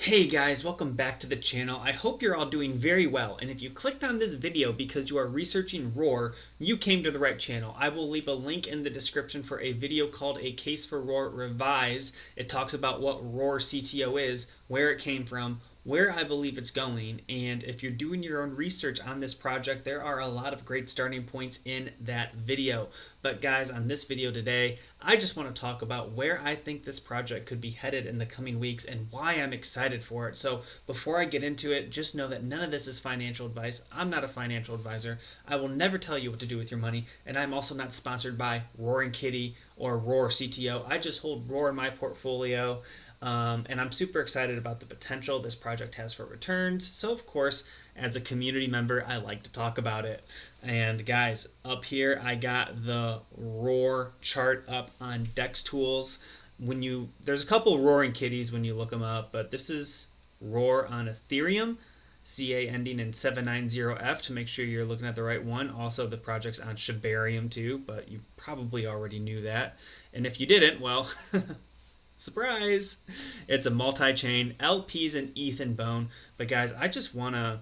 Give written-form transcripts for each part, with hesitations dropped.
Hey guys, welcome back to the channel. I hope you're all doing very well, and if you clicked on this video because you are researching Roar, you came to the right channel. I will leave a link in the description for a video called A Case for Roar Revise. It talks about what Roar CTO is, where it came from, where I believe it's going, and if you're doing your own research on this project, there are a lot of great starting points in that video. But guys, on this video today, I just want to talk about where I think this project could be headed in the coming weeks and why I'm excited for it. So before I get into it, just know that none of this is financial advice. I'm not a financial advisor. I will never tell you what to do with your money, and I'm also not sponsored by Roaring Kitty or Roar CTO. I just hold Roar in my portfolio. And I'm super excited about the potential this project has for returns. So, of course, as a community member, I like to talk about it. And guys, up here, I got the Roar chart up on Dex Tools. There's a couple roaring kitties when you look them up, but this is Roar on Ethereum. CA ending in 790F to make sure you're looking at the right one. Also, the project's on Shibarium too, but you probably already knew that. And if you didn't, well, surprise! It's a multi-chain LPs and ETH and Bone. But guys, I just want to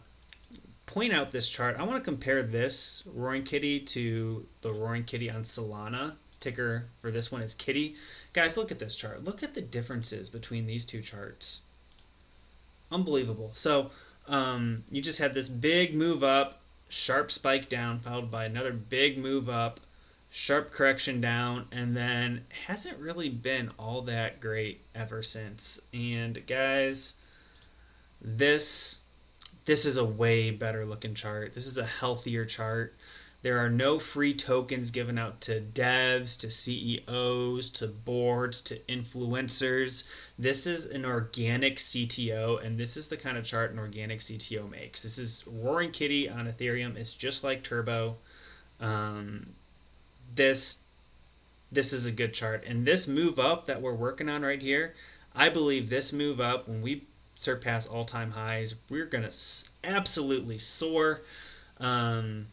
point out this chart. I want to compare this Roaring Kitty to the Roaring Kitty on Solana. Ticker for this one is Kitty. Guys, look at this chart. Look at the differences between these two charts. Unbelievable. So you just had this big move up, sharp spike down, followed by another big move up, sharp correction down, and then hasn't really been all that great ever since. And guys, this this is a way better looking chart. This is a healthier chart. There are no free tokens given out to devs, to CEOs, to boards, to influencers. This is an organic CTO, and this is the kind of chart an organic CTO makes. This is Roaring Kitty on Ethereum. It's just like Turbo. Um, this this is a good chart, and this move up that we're working on right here, I believe this move up when we surpass all-time highs, we're gonna absolutely soar. Um,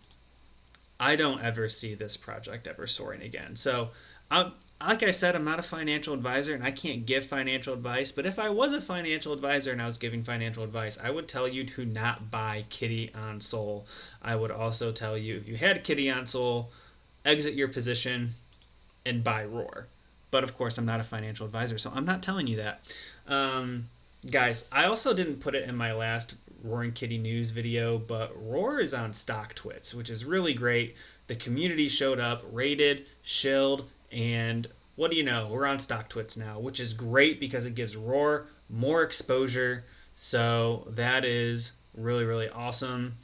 I don't ever see this project ever soaring again. So, like I said, I'm not a financial advisor and I can't give financial advice. But if I was a financial advisor and I was giving financial advice, I would tell you to not buy Kitty on Sol. I would also tell you if you had Kitty on Sol, exit your position and buy Roar. But of course, I'm not a financial advisor, so I'm not telling you that. Guys, I also didn't put it in my last Roaring Kitty news video, but Roar is on StockTwits, which is really great. The community showed up, rated, shilled, and what do you know? We're on StockTwits now, which is great because it gives Roar more exposure. So that is really, really awesome.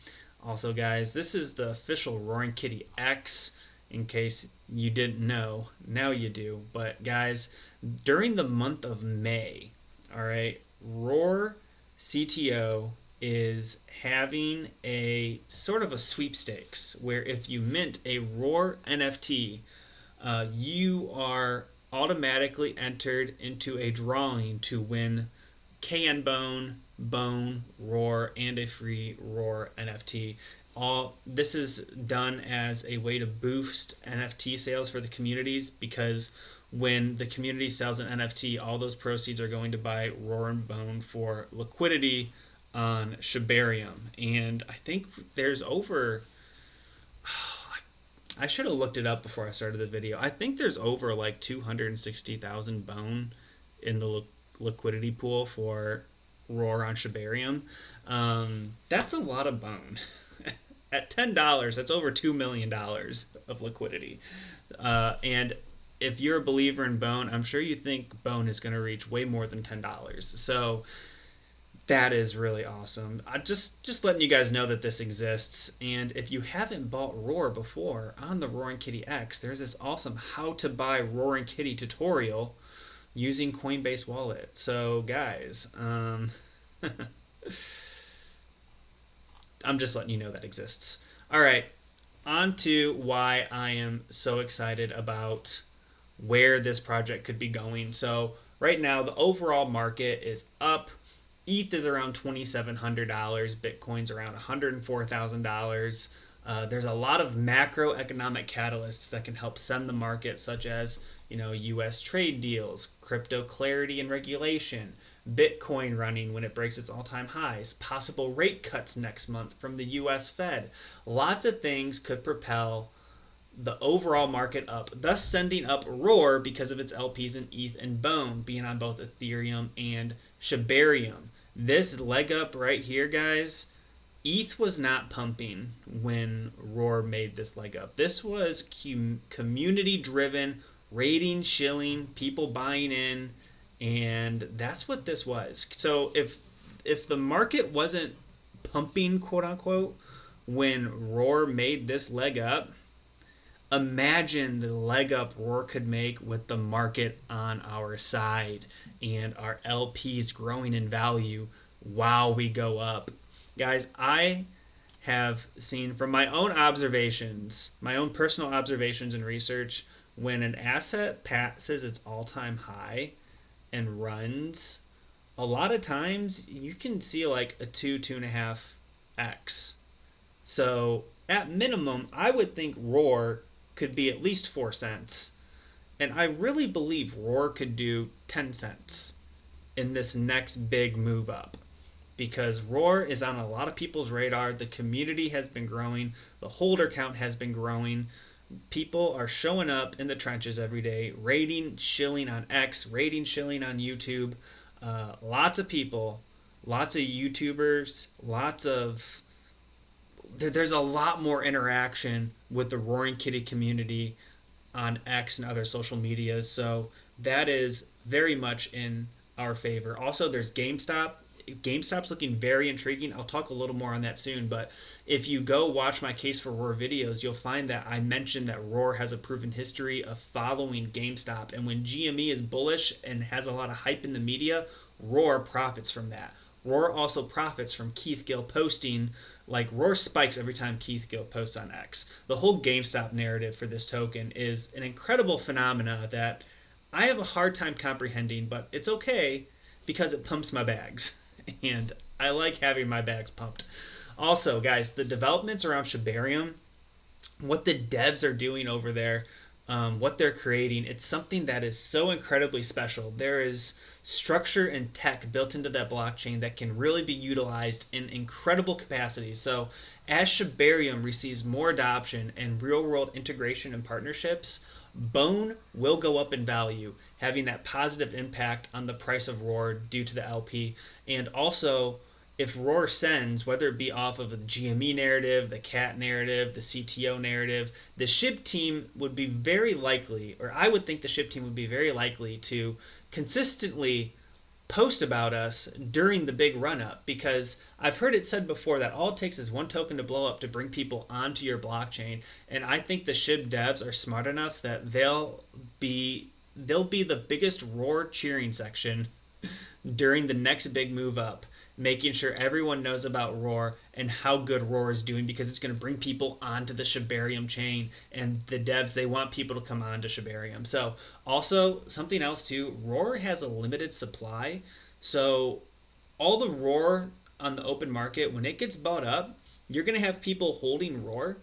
Also, guys, this is the official Roaring Kitty X, in case you didn't know. Now you do. But, guys, during the month of May, all right, Roar CTO is having a sort of a sweepstakes where if you mint a Roar NFT, you are automatically entered into a drawing to win KN Bone, Bone, Roar, and a free Roar NFT. All this is done as a way to boost NFT sales for the communities because when the community sells an NFT, all those proceeds are going to buy Roar and Bone for liquidity on Shibarium. And I think there's over. I should have looked it up before I started the video. I think there's over like 260,000 Bone in the liquidity pool for Roar on Shibarium. That's a lot of Bone. At $10, that's over $2 million of liquidity. And if you're a believer in Bone, I'm sure you think Bone is going to reach way more than $10. So that is really awesome. I just letting you guys know that this exists. And if you haven't bought Roar before on the Roaring Kitty X, there's this awesome how to buy Roaring Kitty tutorial using Coinbase Wallet. So guys, I'm just letting you know that exists. All right, on to why I am so excited about where this project could be going. So right now, the overall market is up. ETH is around $2,700. Bitcoin's around $104,000. There's a lot of macroeconomic catalysts that can help send the market, such as U.S. trade deals, crypto clarity and regulation, Bitcoin running when it breaks its all-time highs, possible rate cuts next month from the US Fed. Lots of things could propel the overall market up, thus sending up Roar because of its LPs in ETH and Bone being on both Ethereum and Shibarium. This leg up right here, guys, ETH was not pumping when Roar made this leg up. This was community driven, rating, shilling, people buying in, and that's what this was. So if the market wasn't pumping, quote unquote, when Roar made this leg up, imagine the leg up Roar could make with the market on our side and our LPs growing in value while we go up. Guys, I have seen from my own observations, my own personal observations and research, when an asset passes its all-time high and runs, a lot of times you can see like a 2.5x. So at minimum, I would think Roar could be at least 4 cents. And I really believe Roar could do 10 cents in this next big move up, because Roar is on a lot of people's radar. The community has been growing, the holder count has been growing. People are showing up in the trenches every day, rating, shilling on X, rating, shilling on YouTube. Lots of people, lots of YouTubers, there's a lot more interaction with the Roaring Kitty community on X and other social medias. So that is very much in our favor. Also, there's GameStop. GameStop's looking very intriguing. I'll talk a little more on that soon, but if you go watch my Case for Roar videos, you'll find that I mentioned that Roar has a proven history of following GameStop, and when GME is bullish and has a lot of hype in the media, Roar profits from that. Roar also profits from Keith Gill posting, like Roar spikes every time Keith Gill posts on X. The whole GameStop narrative for this token is an incredible phenomena that I have a hard time comprehending, but it's okay because it pumps my bags. And I like having my bags pumped. Also, guys, the developments around Shibarium, what the devs are doing over there, what they're creating, it's something that is so incredibly special. There is structure and tech built into that blockchain that can really be utilized in incredible capacities. So as Shibarium receives more adoption and real-world integration and partnerships, Bone will go up in value, having that positive impact on the price of Roar due to the LP. And also, if Roar sends, whether it be off of the GME narrative, the CAT narrative, the CTO narrative, the SHIB team would be very likely, or I would think the SHIB team would be very likely to consistently post about us during the big run-up, because I've heard it said before that all it takes is one token to blow up to bring people onto your blockchain, and I think the SHIB devs are smart enough that they'll be the biggest Roar cheering section during the next big move up, making sure everyone knows about Roar and how good Roar is doing, because it's going to bring people onto the Shibarium chain, and the devs, they want people to come on to Shibarium. So also something else too, Roar has a limited supply. So all the Roar on the open market, when it gets bought up, you're going to have people holding Roar,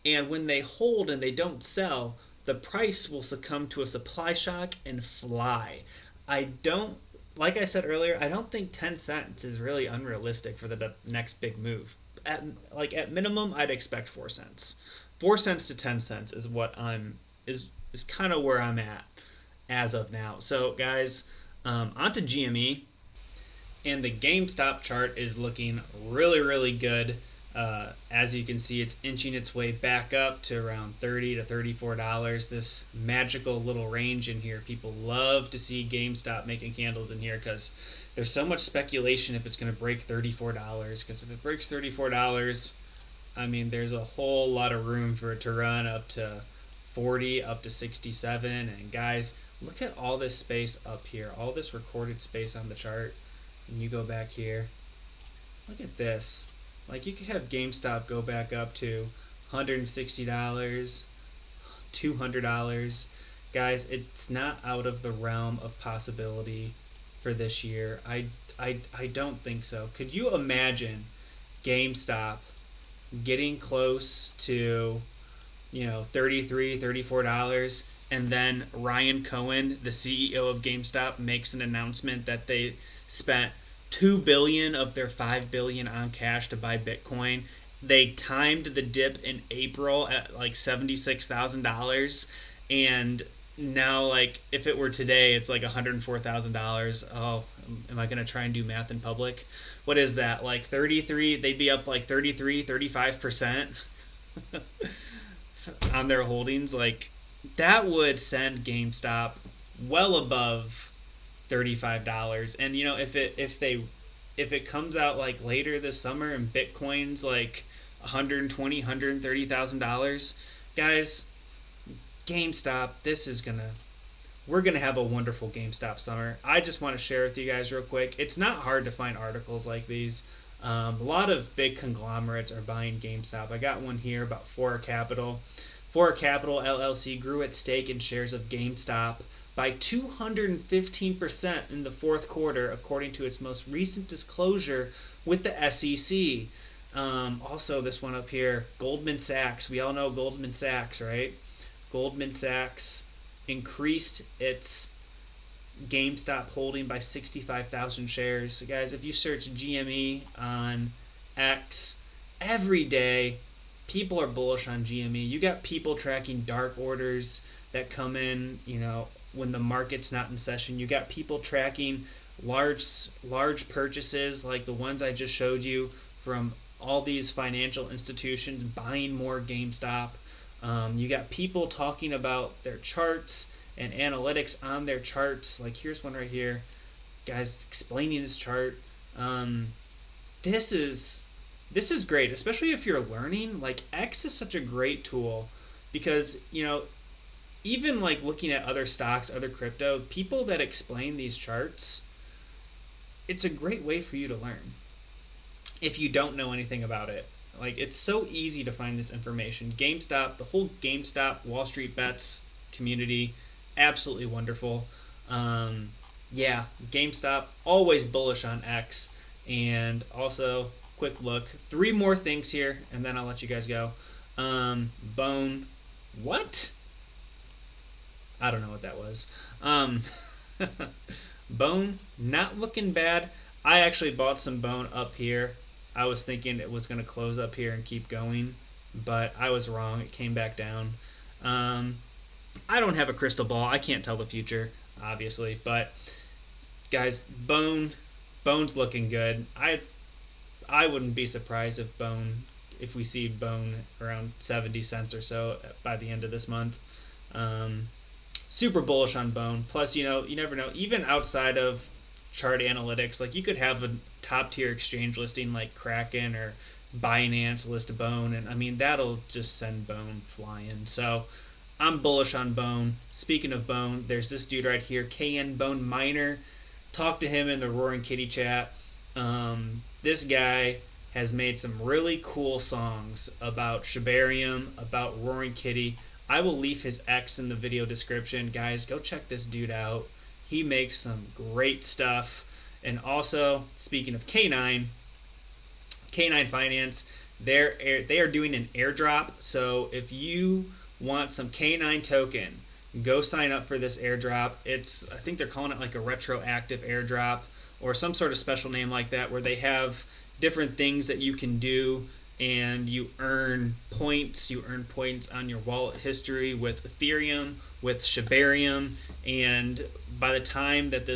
and when they hold and they don't sell, the price will succumb to a supply shock and fly. Like I said earlier, I don't think 10 cents is really unrealistic for the next big move. At minimum, I'd expect 4 cents. 4 cents to 10 cents is what is kind of where I'm at as of now. So guys, onto GME, and the GameStop chart is looking really, really good. As you can see, it's inching its way back up to around $30 to $34. This magical little range in here. People love to see GameStop making candles in here because there's so much speculation if it's going to break $34. Because if it breaks $34, I mean, there's a whole lot of room for it to run up to 40, up to 67. And guys, look at all this space up here, all this recorded space on the chart. And you go back here, look at this. Like, you could have GameStop go back up to $160, $200. Guys, it's not out of the realm of possibility for this year. I don't think so. Could you imagine GameStop getting close to, $33, $34, and then Ryan Cohen, the CEO of GameStop, makes an announcement that spent 2 billion of their 5 billion on cash to buy Bitcoin. They timed the dip in April at like $76,000, and now, like, if it were today, it's like $104,000. Oh, am I gonna try and do math in public? What is that, like 33? They'd be up like 33, 35% on their holdings. Like, that would send GameStop well above $35. And you know, if it comes out like later this summer and Bitcoin's like 120, $130,000, guys, GameStop, we're gonna have a wonderful GameStop summer. I just want to share with you guys real quick. It's not hard to find articles like these. A lot of big conglomerates are buying GameStop. I got one here about Fora Capital. Fora Capital LLC grew its stake in shares of GameStop by 215% in the fourth quarter, according to its most recent disclosure with the SEC. Also, this one up here, Goldman Sachs. We all know Goldman Sachs, right? Goldman Sachs increased its GameStop holding by 65,000 shares. So guys, if you search GME on X, every day people are bullish on GME. You got people tracking dark orders that come in, you know, when the market's not in session. You got people tracking large purchases like the ones I just showed you from all these financial institutions buying more GameStop. You got people talking about their charts and analytics on their charts. Like, here's one right here, guys, explaining this chart. This is great, especially if you're learning. Like, X is such a great tool because, you know, even like looking at other stocks, other crypto, people that explain these charts, it's a great way for you to learn if you don't know anything about it. Like, it's so easy to find this information. GameStop, the whole GameStop Wall Street Bets community, absolutely wonderful. Yeah, GameStop, always bullish on X. And also, quick look, 3 more things here, and then I'll let you guys go. Bone, what? I don't know what that was. Bone, not looking bad. I actually bought some Bone up here. I was thinking it was going to close up here and keep going, but I was wrong. It came back down. I don't have a crystal ball. I can't tell the future, obviously, but guys, Bone's looking good. I wouldn't be surprised if we see Bone around 70 cents or so by the end of this month. Super bullish on Bone. Plus, you know, you never know. Even outside of chart analytics, like, you could have a top tier exchange listing like Kraken or Binance list Bone, and I mean, that'll just send Bone flying. So I'm bullish on Bone. Speaking of Bone, there's this dude right here, KN Bone Miner. Talk to him in the Roaring Kitty chat. This guy has made some really cool songs about Shibarium, about Roaring Kitty. I will leave his X in the video description. Guys, go check this dude out. He makes some great stuff. And also, speaking of K9 Finance, they are doing an airdrop. So if you want some K9 token, go sign up for this airdrop. I think they're calling it like a retroactive airdrop or some sort of special name like that, where they have different things that you can do, and you earn points. You earn points on your wallet history with Ethereum, with Shibarium, and by the time that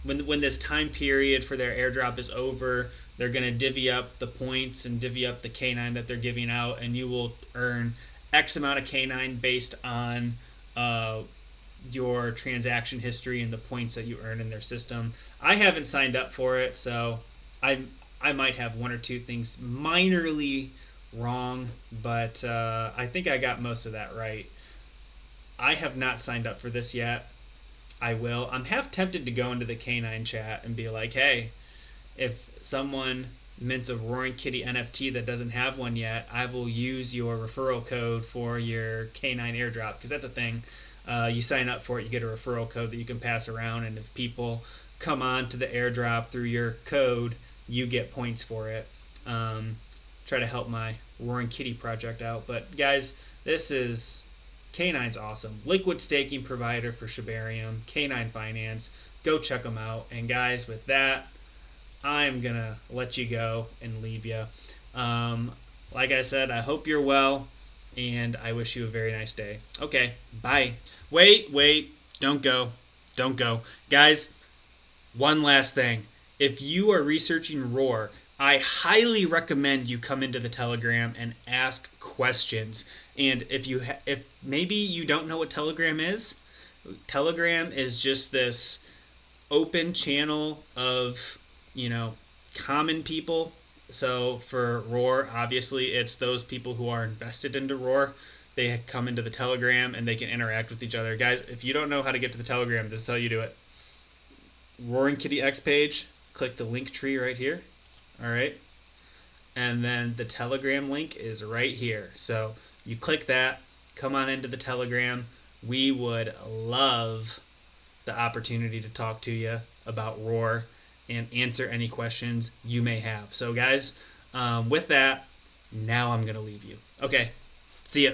when this time period for their airdrop is over, they're going to divvy up the points and divvy up the K9 that they're giving out, and you will earn X amount of K9 based on your transaction history and the points that you earn in their system. I haven't signed up for it, so I might have 1 or 2 things minorly wrong, but I think I got most of that right. I have not signed up for this yet. I will. I'm half tempted to go into the K9 chat and be like, hey, if someone mints a Roaring Kitty NFT that doesn't have one yet, I will use your referral code for your K9 airdrop, because that's a thing. You sign up for it, you get a referral code that you can pass around, and if people come on to the airdrop through your code, you get points for it. Try to help my Roaring Kitty project out. But guys, K9's awesome. Liquid staking provider for Shibarium, K9 Finance. Go check them out. And guys, with that, I'm going to let you go and leave you. Like I said, I hope you're well, and I wish you a very nice day. Okay, bye. Wait, don't go. Don't go. Guys, one last thing. If you are researching Roar, I highly recommend you come into the Telegram and ask questions. And if maybe you don't know what Telegram is just this open channel of, common people. So for Roar, obviously it's those people who are invested into Roar. They come into the Telegram and they can interact with each other. Guys, if you don't know how to get to the Telegram, this is how you do it. Roaring Kitty X page, click the link tree right here. All right. And then the Telegram link is right here. So you click that, come on into the Telegram. We would love the opportunity to talk to you about Roar and answer any questions you may have. So guys, with that, now I'm going to leave you. Okay, see ya.